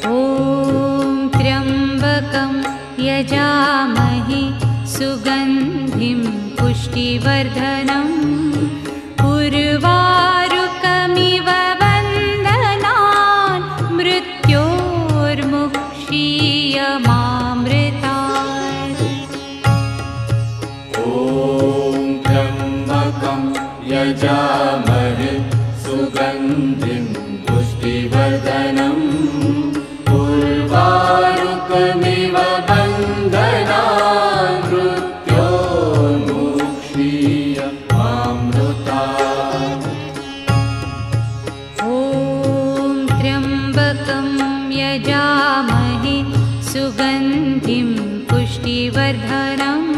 ॐ त्र्यम्बकं यजामहे सुगन्धिं पुष्टिवर्धनम् उर्वारुकमिव बन्धनान् मृत्योर्मुक्षीयमामृतात्। ॐ त्र्यम्बकं यजामहे सुगन्धिं पुष्टिवर्धनम् उर्वारुकमिव बन्धनान् मृत्योर्मुक्षीयमामृतात्। ॐ त्र्यम्बकं यजामहे सुगन्धिं पुष्टिवर्धनम्